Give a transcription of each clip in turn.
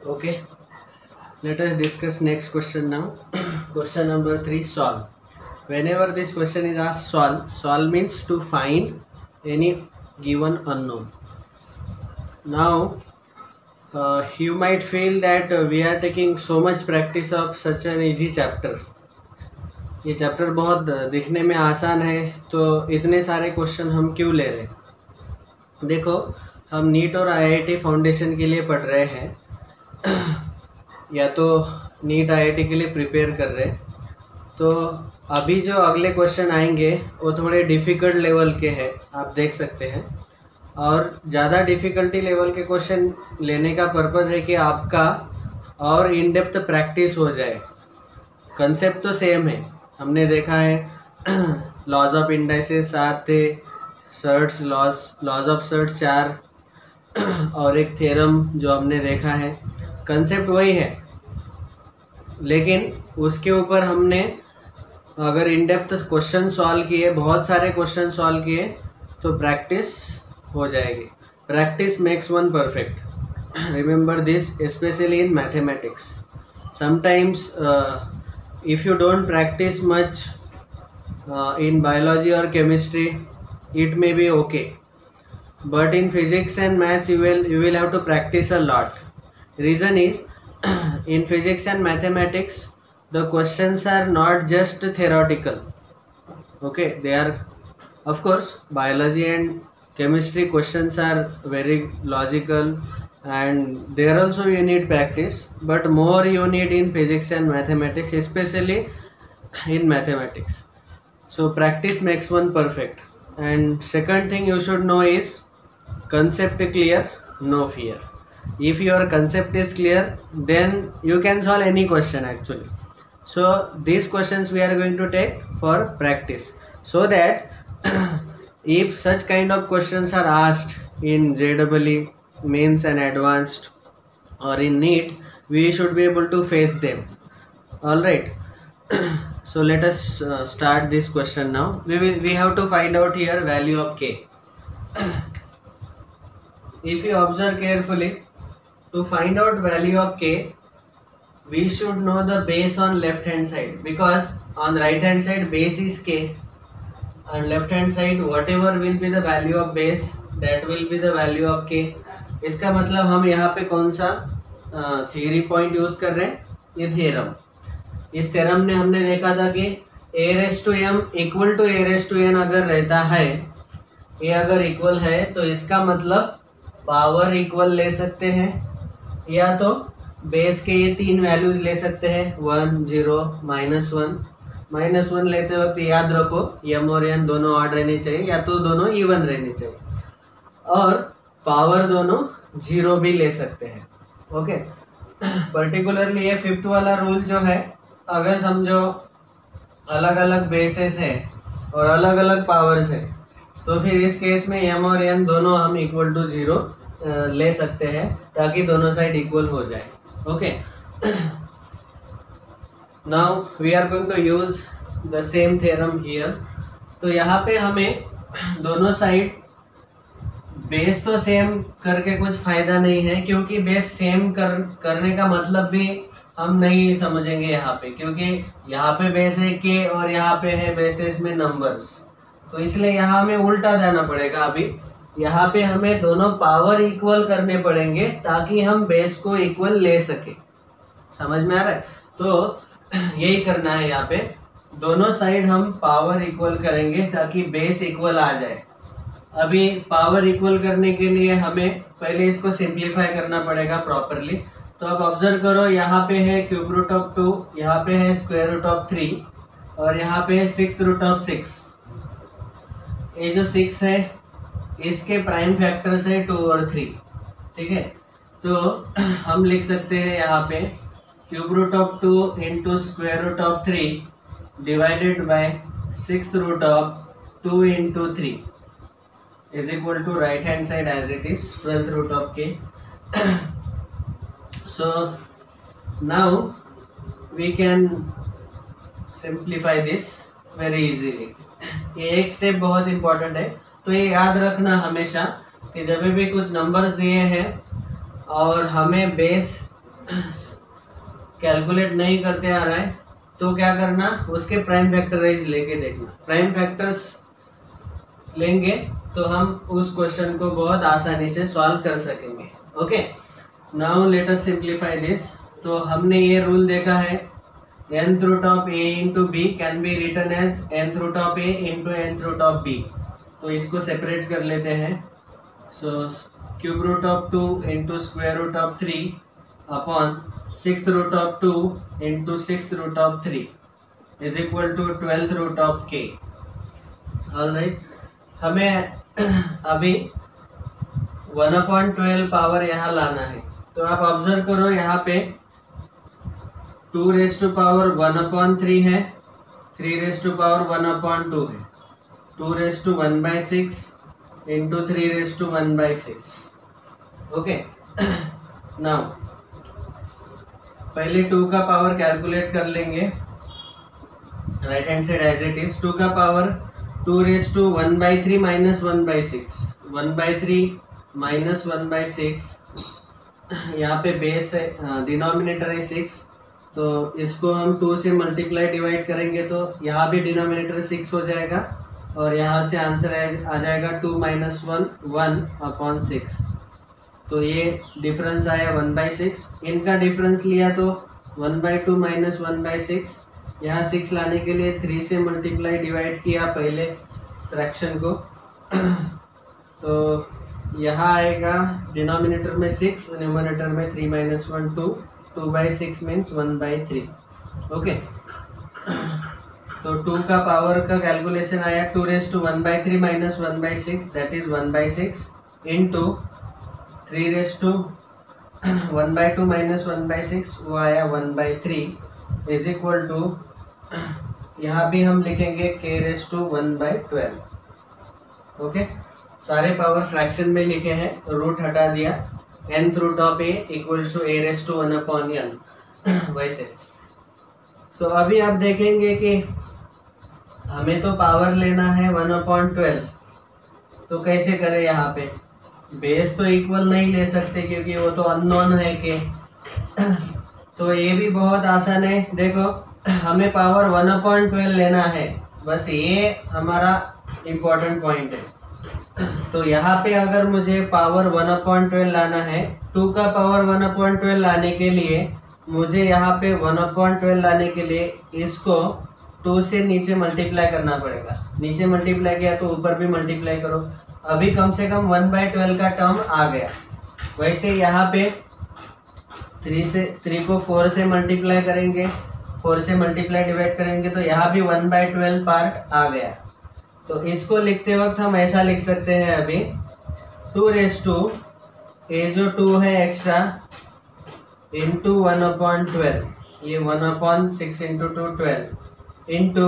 Okay, let us discuss next question now. Question number 3, solve. Whenever this question is asked, solve means to find any given unknown. Now, you might feel that we are taking so much practice of such an easy chapter. ये chapter बहुत दिखने में आसान है, तो इतने सारे question हम क्यों ले रहे हैं? देखो, हम नीट और आईआईटी फाउंडेशन के लिए पढ़ रहे हैं या तो नीट आईआईटी के लिए प्रिपेयर कर रहे हैं, तो अभी जो अगले क्वेश्चन आएंगे वो थोड़े डिफ़िकल्ट लेवल के हैं, आप देख सकते हैं। और ज़्यादा डिफ़िकल्टी लेवल के क्वेश्चन लेने का पर्पज़ है कि आपका और इन डेप्थ प्रैक्टिस हो जाए। कंसेप्ट तो सेम है, हमने देखा है लॉज ऑफ इंडाइसेस 7 थे, सर्ट्स लॉज ऑफ सर्ट्स 4 और एक थ्योरम जो हमने देखा है। कंसेप्ट वही है, लेकिन उसके ऊपर हमने अगर इन डेप्थ क्वेश्चन सॉल्व किए, बहुत सारे क्वेश्चन सॉल्व किए, तो प्रैक्टिस हो जाएगी। Practice makes one perfect. Remember this, specially in mathematics. Sometimes if you don't practice much in biology or chemistry, it may be okay, but in physics and maths you will have to practice a lot. Reason is in physics and mathematics the questions are not just theoretical. Okay, they are, of course, biology and chemistry questions are very logical, and there also you need practice, but more you need in physics and mathematics, especially in mathematics. So practice makes one perfect. And second thing you should know is concept clear, no fear. If your concept is clear, then you can solve any question actually. So these questions we are going to take for practice, so that if such kind of questions are asked in JEE mains and advanced or in NEET, we should be able to face them. All right. So let us start this question now. We have to find out here value of k. If you observe carefully, to find out value of k, we should know the base on left hand side, because on right hand side base is k, and left hand side whatever will be the value of base, that will be the value of k. इसका मतलब हम यहाँ पे कौन सा theory point use कर रहे हैं? ये थ्योरम। इस थ्योरम ने हमने देखा था कि a⁻m इक्वल टू a⁻n अगर रहता है, ये अगर इक्वल है तो इसका मतलब पावर इक्वल ले सकते हैं, या तो बेस के ये 3 वैल्यूज ले सकते हैं, 1 0 -1। -1 लेते वक्त याद रखो m और n दोनों ऑड रहने चाहिए, या तो दोनों इवन रहने चाहिए, और पावर दोनों 0 भी ले सकते हैं। ओके, पर्टिकुलरली ये 5th वाला रूल जो है, अगर समझो अलग अलग बेसेस है और अलग अलग पावर्स है, तो फिर इस केस में m और n दोनों हम इक्वल टू 0 ले सकते हैं, ताकि दोनों साइड इक्वल हो जाए। Okay, now we are going to use the same theorem here. तो यहाँ पे हमें दोनों साइड बेस तो सेम करके कुछ फायदा नहीं है, क्योंकि बेस सेम करने का मतलब भी हम नहीं समझेंगे यहाँ पे, क्योंकि यहाँ पे बेस है के और यहाँ पे है बेसेस में नंबर्स, तो इसलिए यहाँ हमें उल्टा जाना पड़ेगा। अभी यहाँ पे हमें दोनों पावर इक्वल करने पड़ेंगे, ताकि हम बेस को इक्वल ले सके। समझ में आ रहा है? तो यही करना है, यहाँ पे दोनों साइड हम पावर इक्वल करेंगे ताकि बेस इक्वल आ जाए। अभी पावर इक्वल करने के लिए हमें पहले इसको सिंप्लीफाई करना पड़ेगा प्रॉपरली। तो आप ऑब्जर्व करो, यहाँ पे है क्यूब रूट ऑफ 2, यहाँ पे है स्क्वायर रूट ऑफ 3, और यहाँ पे है 6th रूट ऑफ 6। ये जो 6 है इसके प्राइम फैक्टर्स है 2 और 3। ठीक है, तो हम लिख सकते हैं यहाँ पे cube root of 2 into square root of 3 divided by 6th root of 2 into 3 is equal to right hand side as it is 12th root of k. So now we can simplify this very easily. ये एक step बहुत important है, तो ये याद रखना हमेशा कि जब भी कुछ नंबर्स दिए हैं और हमें बेस कैलकुलेट नहीं करते आ रहा है तो क्या करना, उसके प्राइम फैक्टराइज लेके देखना। प्राइम फैक्टर्स लेंगे तो हम उस क्वेश्चन को बहुत आसानी से सॉल्व कर सकेंगे। Okay, now let us simplify this. तो हमने ये रूल देखा है, nth root of a into b can be written as nth root of a into nth root of b। तो इसको सेपरेट कर लेते हैं। So cube root of 2 into square root of 3 upon 6th root of 2 into 6th root of 3 is equal to 12th root of k। Alright, हमें अभी 1/12 power यहाँ लाना है। तो आप ऑब्जर्व करो, यहाँ पे 2 रेज टू पावर 1/3 है, 3 रेज टू पावर 1/2 है, 2 raise to 1/6 into 3 raise to 1/6। Okay, now पहले 2 का पावर कैलकुलेट कर लेंगे। Right hand side as it is, 2 का power 2 raise to 1/3 minus 1/6, 1/3 minus 1/6। यहाँ पे बेस है, डिनोमिनेटर है 6, तो इसको हम 2 से मल्टीप्लाई डिवाइड करेंगे तो यहाँ भी डिनोमिनेटर 6 हो जाएगा और यहाँ से आंसर आ जाएगा 2 माइनस 1 1/6। तो ये डिफरेंस आया 1/6। इनका डिफरेंस लिया तो 1/2 माइनस 1/6। यहाँ 6 लाने के लिए 3 से मल्टीप्लाई डिवाइड किया पहले फ्रैक्शन को तो यहाँ आएगा डिनोमिनेटर में 6, न्यूमरेटर में 3 माइनस 1 2, 2/6 मीन्स 1/3। ओके, तो 2 का पावर का कैलकुलेशन आया 2 raise to 1/3 minus 1/6 that is 1/6 into 3 raise to 1/2 minus 1/6 वो आया 1/3 इज इक्वल टू, यहाँ भी हम लिखेंगे k रेज टू 1/12। ओके, सारे पावर फ्रैक्शन में लिखे हैं, रूट हटा दिया। nth root of a equal to a raise to 1/n वैसे। तो अभी आप देखेंगे कि हमें तो पावर लेना है 1/12, तो कैसे करें। यहाँ पे बेस तो इक्वल नहीं ले सकते क्योंकि वो तो अननोन है के तो ये भी बहुत आसान है। देखो, हमें पावर 1/12 लेना है, बस ये हमारा इम्पोर्टेंट पॉइंट है। तो यहाँ पे अगर मुझे पावर 1/12 लाना है, 2 का पावर 1/12 लाने के लिए मुझे यहाँ पे 1/12 लाने के लिए इसको 2 से नीचे मल्टीप्लाई करना पड़ेगा। नीचे मल्टीप्लाई किया तो ऊपर भी मल्टीप्लाई करो। अभी कम से कम 1/12 का टर्म आ गया। वैसे यहाँ पे 3 को 4 से मल्टीप्लाई करेंगे, 4 से मल्टीप्लाई डिवाइड करेंगे तो यहाँ भी 1/12 पार्ट आ गया। तो इसको लिखते वक्त हम ऐसा लिख सकते हैं अभी 2 रेज टू ए जो 2 है एक्स्ट्रा इंटू 1/12, ये 1/6 इंटू 2 12 इंटू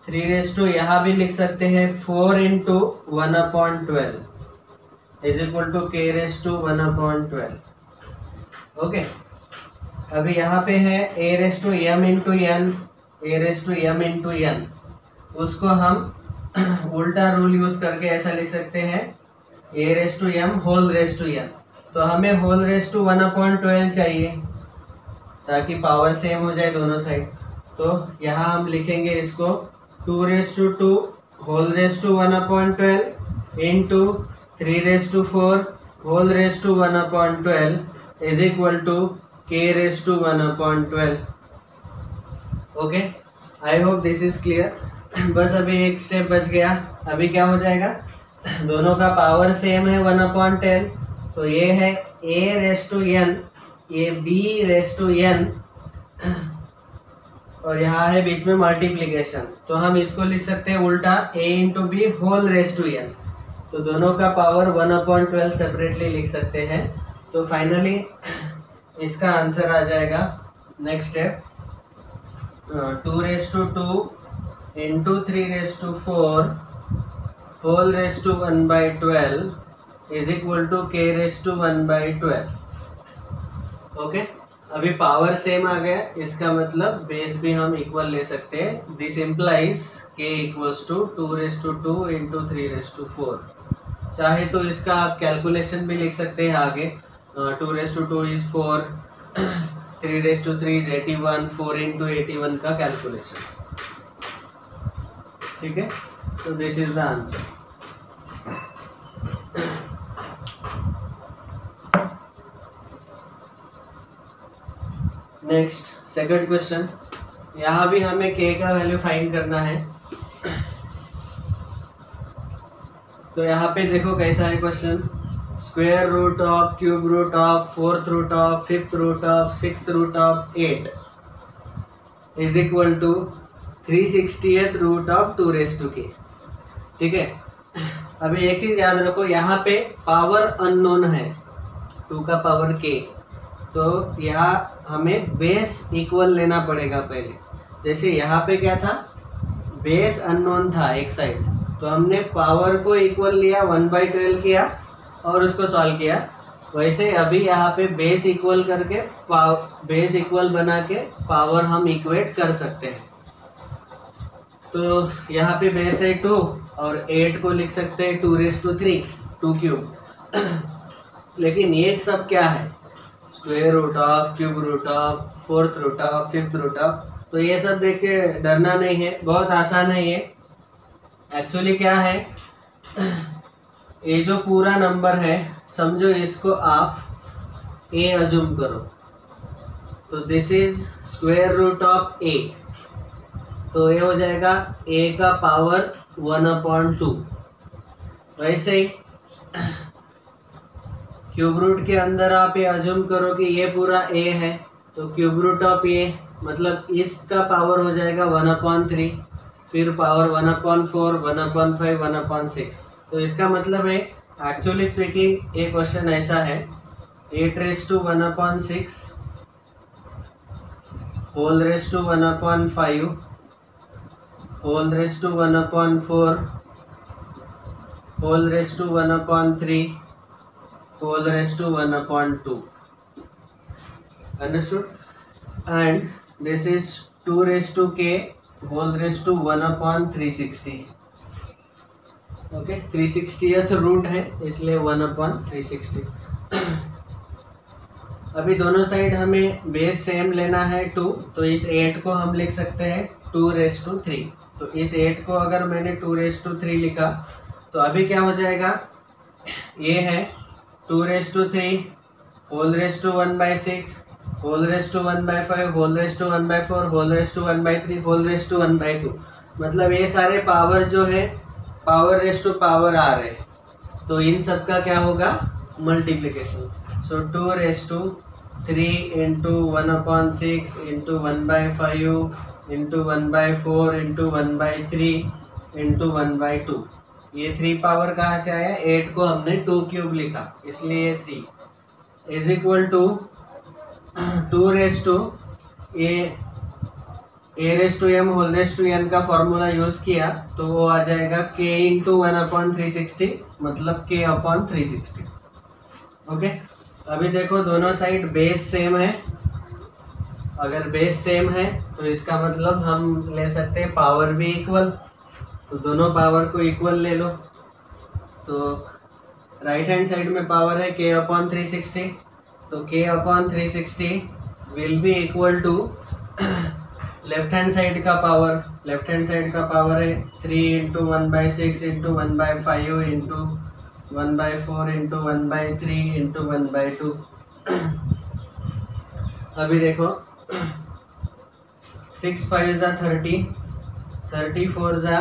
3 रेज टू यहाँ भी लिख सकते हैं 4 into 1/12 is equal to k raise to 1/12। Okay, अभी यहाँ पे है a raise to m into n, a raise to m into n, उसको हम उल्टा रूल यूज करके ऐसा लिख सकते हैं a raise to m whole raise to n। तो हमें होल रेज टू 1/12 चाहिए ताकि पावर सेम हो जाए दोनों साइड। तो यहाँ हम लिखेंगे इसको 2 raise to 2 whole raise to 1/12 into 3 raise to 4 whole raise to 1/12 is equal to k raise to 1/12। Okay, I hope this is clear. बस अभी एक स्टेप बच गया। अभी क्या हो जाएगा, दोनों का पावर सेम है 1/10, तो ये है a रेज टू n, ये b रेज टू n और यहाँ है बीच में मल्टीप्लीकेशन। तो हम इसको लिख सकते हैं उल्टा a into B whole raise to n। तो दोनों का पावर 1/12 सेपरेटली लिख सकते हैं। तो फाइनली इसका आंसर आ जाएगा, next step 2 raise to 2 into 3 raise to 4 whole raise to 1/12 is equal to k raise to 1/12। Okay, अभी पावर सेम आ गया, इसका मतलब बेस भी हम इक्वल ले सकते हैं। This implies k equals to 2 raise to 2 into 3 raise to 4। चाहे तो इसका आप कैलकुलेशन भी लिख सकते हैं आगे, 2 raise to 2 is 4, 3⁻³ is 81, 4 into 81 का कैलकुलेशन, ठीक है। So this is the answer. Next second question, यहाँ भी हमें k का वैल्यू फाइंड करना है। तो यहाँ पे देखो कैसा है question, square root of, cube root of, fourth root of, fifth root of, sixth root of 8 is equal to 360th root of 2⁻k, ठीक है। अभी एक चीज याद रखो, यहाँ पे पावर अननोन है 2 का पावर k, तो यहाँ हमें बेस इक्वल लेना पड़ेगा पहले। जैसे यहाँ पे क्या था, बेस अननोन था एक साइड, तो हमने पावर को इक्वल लिया, 1/12 किया और उसको सॉल्व किया। वैसे अभी यहाँ पे बेस इक्वल करके बेस इक्वल बना के पावर हम इक्वेट कर सकते हैं। तो यहाँ पे बेस है 2 और 8 को लिख सकते हैं 2⁻3, 2³ लेकिन ये सब क्या है, square root of, cube root of, fourth root of, fifth root of, तो ये सब देख के डरना नहीं है, बहुत आसान है ये। एक्चुअली क्या है, ये जो पूरा नंबर है समझो इसको आप a अज्यूम करो, तो this is square root of a, तो ये हो जाएगा a का पावर 1/2। वैसे ही क्यूब रूट के अंदर आप ये अज्यूम करो कि ये पूरा a है, तो क्यूब रूट ऑफ a मतलब इसका पावर हो जाएगा 1/3, फिर पावर 1/4, 1/5, 1/6। तो इसका मतलब है एक्चुअली स्पीकिंग ये क्वेश्चन ऐसा है, 8⁻1/6 whole raise to 1/5 whole raise to 1/4 whole raise to 1/3 whole raise to 1/2। Understood? And this is 2⁻k whole raised to 1/360। Okay, 360th root है इसलिए 1/360। अभी दोनों साइड हमें बेस सेम लेना है 2, तो इस 8 को हम लिख सकते हैं 2⁻3। तो इस 8 को अगर मैंने 2⁻3 लिखा तो अभी क्या हो जाएगा, ये है 2⁻3 whole raise to 1/6 whole raise to 1/5 whole raise to 1/4 whole raise to 1/3 whole raise to 1/2। मतलब ये सारे पावर जो है पावर रेज़ टू पावर आ रहे, तो इन सब का क्या होगा, multiplication. So 2⁻3 into 1/6 into 1/5 into 1/4 into 1/3 into 1/2। ये 3 पावर कहाँ से आया, 8 को हमने 2³ लिखा इसलिए 3 is equal to 2⁻, a⁻m whole raise to n का फॉर्मूला यूज किया तो वो आ जाएगा k इंटू 1/360 मतलब k/360। ओके, अभी देखो दोनों साइड बेस सेम है, अगर बेस सेम है तो इसका मतलब हम ले सकते हैं पावर भी इक्वल, तो दोनों पावर को इक्वल ले लो। तो राइट हैंड साइड में पावर है k/360, तो k/360 will be equal to left hand side का पावर, लेफ्ट हैंड साइड का पावर है 3 into 1/6 into 1/5 into 1/4 into 1/3 into 1/2। अभी देखो 6 5 जा 30, 34 जा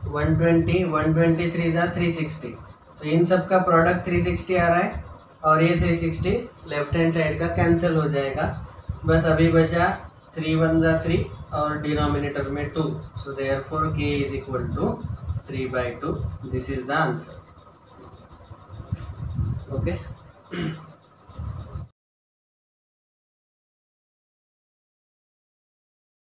120, 123 जा 360, तो इन सब का प्रोडक्ट 360 आ रहा है और ये 360 लेफ्ट हैंड साइड का कैंसिल हो जाएगा। बस अभी बचा 3 1 जा 3 और डिनोमिनेटर में 2, so therefore k is equal to 3/2। This is the answer. Okay.